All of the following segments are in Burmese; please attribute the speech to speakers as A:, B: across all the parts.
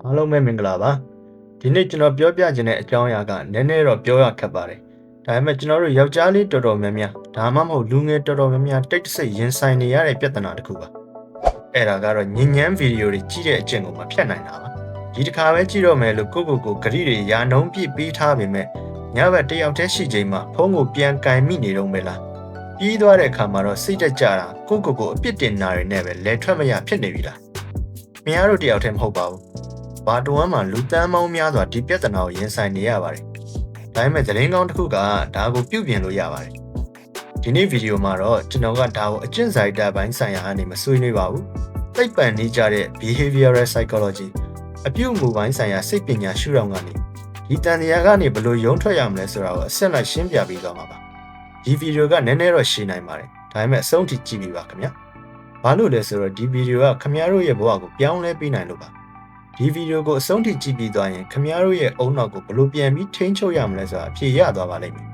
A: အားလုံးပဲမင်္ဂလာပါဒီနေ့ကျွန်တော်ပြောပြခြင်းတဲ့အကြောင်းအရာကနည်းနည်းတော့ပြောရခက်ပါတယ်ဒါပေမဲ့ကျွန်တော်တို့ယောက်ျားလေးတော်တော်များများဒါမှမဟုတ်လူငယ်တော်တော်များများတိတ်တဆိတ်ရင်ဆိုင်နေရတဲ့ပြဿနာတစ်ခုပါအဲ့ဒါကတော့ညဉ့်ညမ်းဗီဒီယိုတွေကြည့်တဲ့အကျင့်ကိုမဖြတ်နိုင်တာပါဒီတစ်ခါပဲကြည့်တော့မယ်လို့ကိုဂရိတွေရာနှုံးပြစ်ပေးထားပေမဲ့ညဘက်တယောက်တည်းရှိချိန်မှာဖုန်းကိုပြန်ကင်မိနေတော့မယ်လားပြီးသွားတဲ့အခါမှာတော့စိတ်တက်ကြတာကိုအပြစ်တင်နာတွေနဲ့ပဲလဲထွက်မရဖြစ်နေပြီလားမင်းတို့တယောက်တည်းမဟုတ်ပါဘူးဘာတဝမ်းမှာလူတန်းမောင်းများစွာဒီပြဿနာကိုရင်ဆိုင်နေရပါတယ်။ဒါပေမဲ့သတင်းကောင်းတစ်ခုကဒါကိုပြုပြင်လို့ရပါတယ်။ဒီနေ့ဗီဒီယိုမှာတော့ကျွန်တော်ကဒါကိုအကျင့်စာရိတ္တပိုင်းဆိုင်ရာအနေမဆွေးနွေးပါဘူး။သိပ္ပံနေကြတဲ့ behavioral psychology အပြုအမူပိုင်းဆိုင်ရာစိတ်ပညာရှုထောင့်ကနေဒီတန်တရားကနေဘယ်လိုရုံထွက်ရမလဲဆိုတာကိုအဆက်လိုက်ရှင်းပြပေးသွားမှာပါ။ဒီဗီဒီယိုကနည်းနည်းတော့ရှင်းနိုင်ပါတယ်။ဒါပေမဲ့အဆုံးထိကြည့်ပြီးပါခင်ဗျာ။ဘာလို့လဲဆိုတော့ဒီဗီဒီယိုကခင်ဗျားတို့ရဲ့ဘဝကိုပြောင်းလဲပေးနိုင်လို့ပါ။ဒီဗီဒီယိုကိုအဆုံးထိကြည့်ပြီးသွားရင်ခင်ဗျားတို့ရဲ့အုံနောက်ကိုဘယ်လိုပြန်ပြီးထိန်းချုပ်ရမလဲဆိုတာအဖြေရသွားပါလိမ့်မယ်။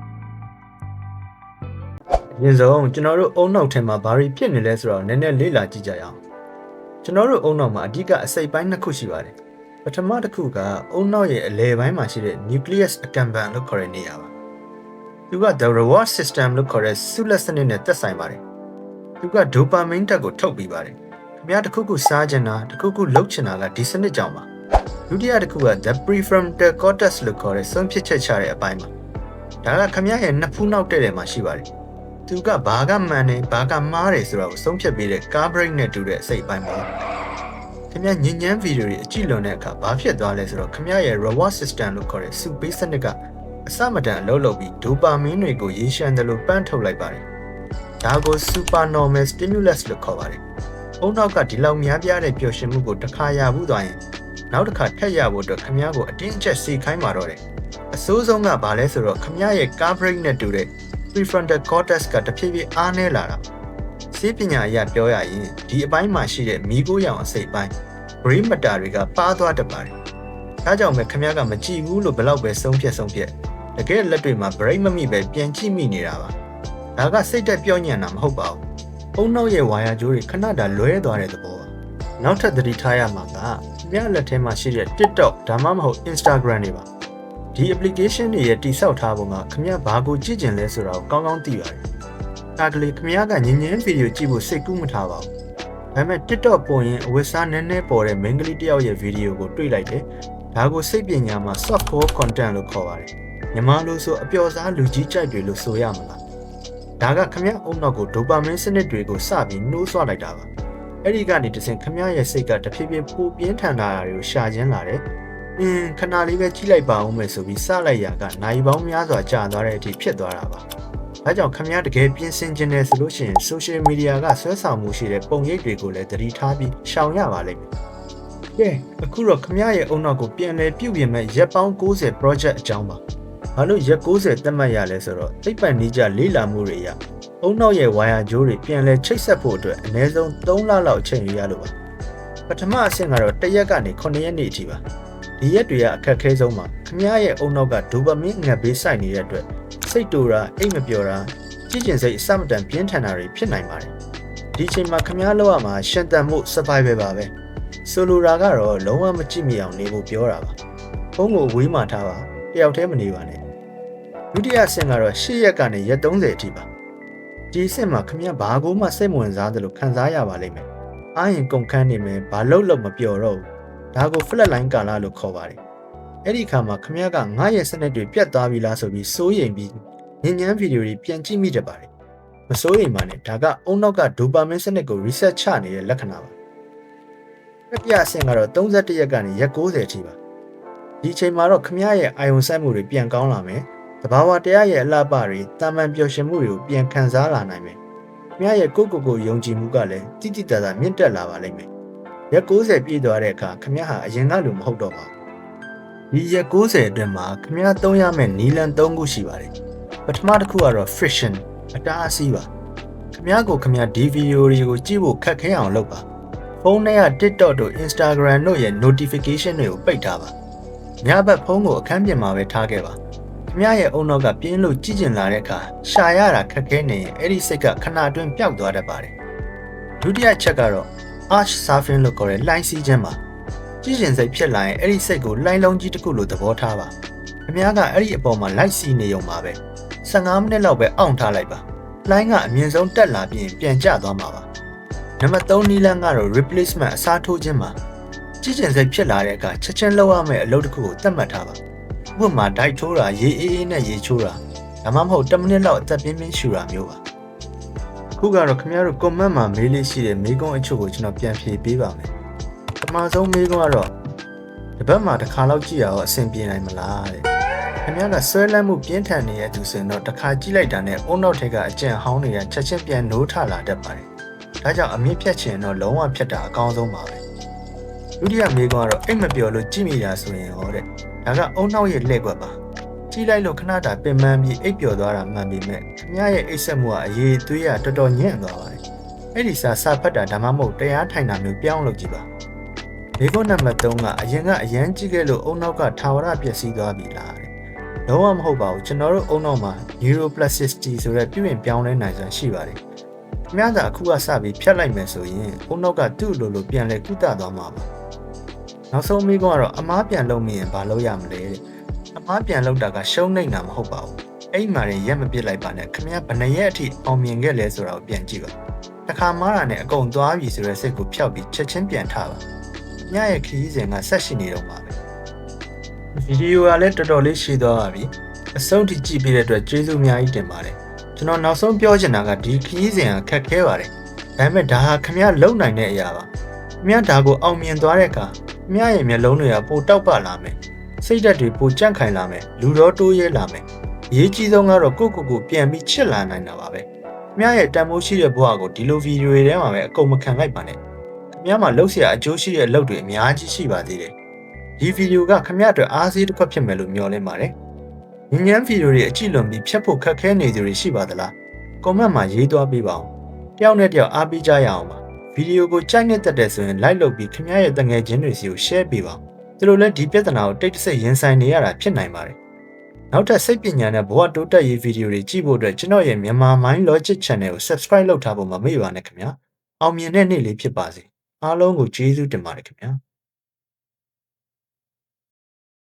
A: အရင်ဆုံးကျွန်တော်တို့အုံနောက်ထဲမှာဘာတွေဖြစ်နေလဲဆိုတော့နည်းနည်းလေ့လာကြည့်ကြရအောင်။ကျွန်တော်တို့အုံနောက်မှာအဓိကအစိတ်ပိုင်းနှစ်ခုရှိပါတယ်။ပထမတစ်ခုကအုံနောက်ရဲ့အလယ်ပိုင်းမှာရှိတဲ့ nucleus accumbens လို့ခေါ်တဲ့နေရာပါ။သူက the reward system လို့ခေါ်တဲ့ဆုလက်စနစ်နဲ့သက်ဆိုင်ပါတယ်။သူက dopamine ဓာတ်ကိုထုတ်ပေးပါတယ်။ခင်ဗျားတစ်ခုခုစားချင်တာတစ်ခုခုလုပ်ချင်တာကဒီစနစ်ကြောင့်ပါဒုတိယတစ်ခုက the prefrontal cortex လို့ခေါ်တဲ့ဆုံးဖြတ်ချက်ချတဲ့အပိုင်းပါဒါကခင်ဗျားရဲ့နှစ်ဖူးနောက်တဲ့မှာရှိပါတယ်သူကဘာကမှန်တယ်ဘာကမှားတယ်ဆိုတာကိုဆုံးဖြတ်ပေးတဲ့ car brake နဲ့တူတဲ့အစိတ်အပိုင်းပါခင်ဗျားညဉ့်ညမ်းဗီဒီယိုတွေအကြည့်လွန်တဲ့အခါဘာဖြစ်သွားလဲဆိုတော့ခင်ဗျားရဲ့ reward system လို့ခေါ်တဲ့စုပေးစနစ်ကအစမတန်အလုပ်လုပ်ပြီး dopamine တွေကိုရေရှမ်းတယ်လို့ပန်းထုတ်လိုက်ပါတယ်ဒါကို supernormal stimulus လို့ခေါ်ပါတယ်အုံနောက်ကဒီလောက်များပြားတဲ့ပျော်ရွှင်မှုကိုတစ်ခါရဘူးသွားရင်နောက်တစ်ခါထပ်ရဖို့အတွက်ခမ ्या ကိုအတင်းအကျပ်စီခိုင်းမှာတော့တယ်အဆိုးဆုံးကဘာလဲဆိုတော့ခမ ्या ရဲ့ car brake နဲ့တူတဲ့ prefrontal cortex ကတဖြည်းဖြည်းအားနည်းလာတာစေပညာအရပြောရရင်ဒီအပိုင်းမှာရှိတဲ့မီးကိုရောင်အစိတ်ပိုင်း brain matter တွေကပါသွားတတ်ပါတယ်ဒါကြောင့်ပဲခမ ्या ကမကြည့်ဘူးလို့ဘယ်တော့ပဲဆုံးဖြတ်တကယ်လက်တွေမှာ brain မမိပဲပြန်ကြည့်မိနေတာပါဒါကစိတ်တက်ပြောညံ့တာမဟုတ်ပါဘူးအုံနောက်ရဲ့ဝါယာကြိုးတွေခဏတာလွဲသွားတဲ့သဘောပါနောက်ထပ်သတိထားရမှာကမြက်လက်ထဲမှာရှိတဲ့ TikTok ဒါမှမဟုတ် Instagram တွေပါဒီ application တွေရဲ့တိစောက်ထားပုံကခင်ဗျားဘာကိုကြည့်ကျင်လဲဆိုတာကိုကောင်းကောင်းသိပါတယ်ဒါကလေးခင်ဗျားကညဉ့်ညမ်းဗီဒီယိုကြည့်ဖို့စိတ်ကူးမထားပါဘူးဒါပေမဲ့ TikTok ပေါ်ရင်အဝတ်စားနည်းနည်းပေါ်တဲ့ main ကလေးတစ်ယောက်ရဲ့ဗီဒီယိုကိုတွေ့လိုက်တယ်ဒါကိုစိတ်ပညာမှာ soft core content လို့ခေါ်ပါတယ်မြန်မာလိုဆိုအပျော်စားလူကြီးကြိုက်တွေလို့ဆိုရမှာလားဒါကခမ ्या အုံနောက်ကိုဒိုပါမင်းစနစ်တွေကိုစပြီးနှိုးဆွလိုက်တာပါအဲ့ဒီကနေတစင်ခမ ्या ရဲ့စိတ်ကတဖြည်းဖြည်းပိုပြင်းထန်လာတာတွေကိုရှာခြင်းလာတယ်ခဏလေးပဲကြည့်လိုက်ပါဦးမယ်ဆိုပြီးစလိုက်ရာကနိုင်ပေါင်းများစွာကြာသွားတဲ့အထိဖြစ်သွားတာပါဒါကြောင့်ခမ ्या တကယ်ပြင်ဆင်ခြင်းနဲ့ဆိုလို့ရှိရင် social media ကဆွဲဆောင်မှုရှိတဲ့ပုံရိပ်တွေကိုလည်းသတိထားပြီးရှောင်ရပါလိမ့်မယ်ကဲအခုတော့ခမ ्या ရဲ့အုံနောက်ကိုပြန်လဲပြုပြင်မဲ့ရက်ပေါင်း90 project အကြောင်းပါဘာလို့ရက်90သတ်မှတ်ရလဲဆိုတော့သိပ္ပံနည်းကျလေ့လာမှုတွေအရအုံနောက်ရဲ့ဝါယာကြိုးတွေပြန်လဲချိတ်ဆက်ဖို့အတွက်အနည်းဆုံး3လလောက်အချိန်ယူရလို့ပါပထမအဆင့်ကတော့1ရက်ကနေ9ရက်နေ့အထိပါဒီရက်တွေကအခက်အခဲဆုံးပါခမ ्या ရဲ့အုံနောက်ကဒိုပါမင်းငတ်ပေးစိုက်နေတဲ့အတွက်စိတ်တူတာအိတ်မပျော်တာကြည်ကျင်စိတ်အစမတန်ပြင်းထန်တာတွေဖြစ်နိုင်ပါတယ်ဒီအချိန်မှာခမ ्या လောက်ရမှာရှင်သန်မှု survival ပါပဲဆိုလိုတာကတော့လုံးဝမကြည့်မိအောင်နေဖို့ပြောတာပါဖုန်းကိုဝေးမှထားပါတယောက်တည်းမနေပါနဲ့ဒုတိယအဆင့်ကတော့10ရက်ကနေရက်30အထိပါဒီအဆင့်မှာခမ ्या ဘာကိုမှစိတ်ဝင်စားတယ်လို့ခံစားရပါလိမ့်မယ်အားရင်ကုန်ခန်းနေမယ်ဘာလို့မပျော်တော့ဘူးဒါကို flat line ကာလလို့ခေါ်ပါတယ်အဲ့ဒီခါမှာခမ ्या က9ရက်စနစ်တွေပြတ်သွားပြီလားဆိုပြီးစိုးရိမ်ပြီးညဉ့်ညမ်းဗီဒီယိုတွေပြန်ကြည့်မိတတ်ပါတယ်မစိုးရိမ်ပါနဲ့ဒါကအုံနောက်ကဒိုပါမင်းစနစ်ကို reset ချနေတဲ့လက္ခဏာပါတတိယအဆင့်ကတော့31ရက်ကနေရက်90အထိပါဒီအချိန်မှာတော့ခမ ्या ရဲ့အာယုံစိုက်မှုတွေပြန်ကောင်းလာမယ်တဘာဝတရားရဲ့အလှပတွေတာမန်ပျော်ရွှင်မှုတွေကိုပြန်ခံစားလာနိုင်မယ်ခမ ्या ရဲ့ကိုယုံကြည်မှုကလည်းတိတိတသာမြင့်တက်လာပါလိမ့်မယ်ရက်90ပြည့်သွားတဲ့အခါခမ ्या ဟာအရင်ကလိုမဟုတ်တော့ပါဘူးဒီရက်90အတွင်းမှာခမ ्या သုံးရမယ့်နီလန်3ခုရှိပါတယ်ပထမတစ်ခုကတော့ friction အတားအဆီးပါခမ ्या ကိုခမ ्या ဒီဗီဒီယိုတွေကိုကြည့်ဖို့ခက်ခဲအောင်လုပ်ပါဖုန်းထဲက TikTok တို့ Instagram တို့ရဲ့ notification တွေကိုပိတ်ထားပါညဘက်ဖုန်းကိုအခန်းပြင်မှာပဲထားခဲ့ပါခမ ्या ရဲ့အုံနောက်ကပြင်းလို့ကြည့်ကျင်လာတဲ့အခါရှာရတာခက်ခဲနေရင်အဲ့ဒီစိတ်ကခဏအတွင်းပျောက်သွားတတ်ပါတယ်ဒုတိယချက်ကတော့ arch surfing လို့ခေါ်တဲ့လှိုင်းစီးခြင်းပါခ ကြည့်ရှင်စိတ်ဖြစ်လာရင်အဲ့ဒီစိတ်ကိုလှိုင်းလုံးကြီးတစ်ခုလိုသဘောထားပါခင်ဗျားကအဲ့ဒီအပေါ်မှာလိုက်စီနေုံပါပဲ15မိနစ်လောက်ပဲအောင့်ထားလိုက်ပါလှိုင်းကအမြင့်ဆုံးတက်လာပြီးပြန်ကျသွားမှာပါနံပါတ်3နည်းလမ်းကတော့ replacement အစားထိုးခြင်းပါကြည့်ရှင်စိတ်ဖြစ်လာတဲ့အခါချက်ချင်းလုပ်ရမယ့်အလုပ်တစ်ခုကိုသတ်မှတ်ထားပါဥပမာဒိုက်ထိုးတာရေအေးအေးနဲ့ရေချိုးတာဒါမှမဟုတ်10မိနစ်လောက်အသက်ပြင်းပြင်းရှူတာမျိုးပါခုကတော့ခင်ဗျားတို့ comment မှာမေးလေးရှိတဲ့မေးခွန်းအချို့ကိုကျွန်တော်ပြန်ဖြေပေးပါမယ်ပထမဆုံးမေးခွန်းကတော့တပတ်မှာတစ်ခါလောက်ကြည့်ရတော့အဆင်ပြေနိုင်မလားတဲ့ခင်ဗျားကဆွဲလန်းမှုပြင်းထန်နေတဲ့သူဆိုရင်တော့တစ်ခါကြည့်လိုက်တာနဲ့အုံနောက်ထက်ကအကျဉ်ဟောင်းတွေကချက်ချင်းပြန်နိုးထလာတတ်ပါတယ်ဒါကြောင့်အမြင့်ဖြတ်ချင်တော့လုံးဝဖြတ်တာအကောင်းဆုံးပါပဲဒုတိယမေးခွန်းကတော့အိတ်မပျော်လို့ကြည့်မိတာဆိုရင်ဟောတဲ့ဒါကအုံနောက်ရဲ့လှည့်ကွက်ပါကြည့်လိုက်လို့ခဏတာပင်ပန်းပြီးအိပ်ပျော်သွားတာမှန်ပေမဲ့ခင်ဗျားရဲ့အိပ်စက်မှုကအရေးသွေးရတော်တော်ညံ့သွားပါတယ်အဲ့ဒီစာဖတ်တာဒါမှမဟုတ်တရားထိုင်တာမျိုးပြောင်းလုပ်ကြည့်ပါမေးခွန်းနံပါတ်3ကအရင်ကအရန်ကြည့်ခဲ့လို့အုံနောက်ကထာဝရပျက်စီးသွားပြီလားတဲ့လုံးဝမဟုတ်ပါဘူးကျွန်တော်တို့အုံနောက်မှာ neuroplasticity ဆိုတဲ့ပြုပြင်ပြောင်းလဲနိုင်စွမ်းရှိပါတယ်ခင်ဗျားကအခုကစပြီးဖြတ်လိုက်မယ်ဆိုရင်အုံနောက်ကသူ့လိုလိုပြန်လဲကုသသွားမှာပါနောက်ဆုံးမေးခွန်းကတော့အမားပြန်လုပ်မိရင်ဘာလုပ်ရမလဲတဲ့အမားပြန်လုပ်တာကရှုံးနေတာမဟုတ်ပါဘူးအဲ့မှာရင်ရက်မပစ်လိုက်ပါနဲ့ခင်ဗျားဘယ်နှရက်အထိအောင်မြင်ခဲ့လဲဆိုတာကိုပြန်ကြည့်ပါတစ်ခါမားတာနဲ့အကုန်သွားပြီဆိုတဲ့စိတ်ကိုဖျောက်ပြီးချက်ချင်းပြန်ထားပါညရဲ့ခရီးစဉ်ကဆက်ရှိနေတော့ပါပဲဗီဒီယိုကလည်းတော်တော်လေးရှည်သွားပါပြီအဆုံးထိကြည့်ပြီးတဲ့အတွက်ကျေးဇူးအများကြီးတင်ပါတယ်ကျွန်တော်နောက်ဆုံးပြောချင်တာကဒီခရီးစဉ်ကခက်ခဲပါတယ်ဒါပေမဲ့ဒါဟာခင်ဗျားလုံနိုင်တဲ့အရာပါခင်ဗျားဒါကိုအောင်မြင်သွားတဲ့အခါခင်ဗျားရဲ့မျက်လုံးတွေကပိုတောက်ပလာမယ်စိတ်ဓာတ်တွေပိုကြန့်ခိုင်လာမယ်လူတော်တိုးရဲလာမယ်အရေးကြီးဆုံးကတော့ကိုပြန်ပြီးချစ်လာနိုင်တာပါပဲခင်ဗျားရဲ့တန်ဖိုးရှိတဲ့ဘဝကိုဒီလိုဗီဒီယိုတွေထဲမှာပဲအကုန်မခံလိုက်ပါနဲ့ခင်ဗျားမှာလှုပ်ရှားအကျိုးရှိတဲ့အလုပ်တွေအများကြီးရှိပါသေးတယ်ဒီဗီဒီယိုကခင်ဗျားအတွက်အားစေးတစ်ခွက်ဖြစ်မယ်လို့မျှော်လင့်ပါတယ်ညဉ့်ညမ်းဗီဒီယိုတွေအကြည့်လွန်ပြီးဖြတ်ဖို့ခက်ခဲနေသူတွေရှိပါသလားကွန်မန့်မှာရေးသွားပေးပါဦးတယောက်နဲ့တယောက်အားပေးကြရအောင်ပါဗီဒီယိုကိုကြိုက်နေတဲ့တဲ့ဆိုရင် like လုပ်ပြီးခင်ဗျားရဲ့တငယ်ချင်းတွေစီကို share ပေးပါသူတို့လည်းဒီပြဿနာကိုတိတ်တဆိတ်ရင်ဆိုင်နေရတာဖြစ်နိုင်ပါတယ်နောက်ထပ်စိတ်ပညာနဲ့ဘဝတိုးတက်ရေးဗီဒီယိုတွေကြည့်ဖို့အတွက်ကျွန်တော်ရဲ့မြန်မာ Mind Logic Channel ကို subscribe လုပ်ထားဖို့မမေ့ပါနဲ့ခင်ဗျာအောင်မြင်တဲ့နေ့လေးဖြစ်ပါစေအားလုံးကိုကျေးဇူးတင်ပါတယ်ခင်ဗျာ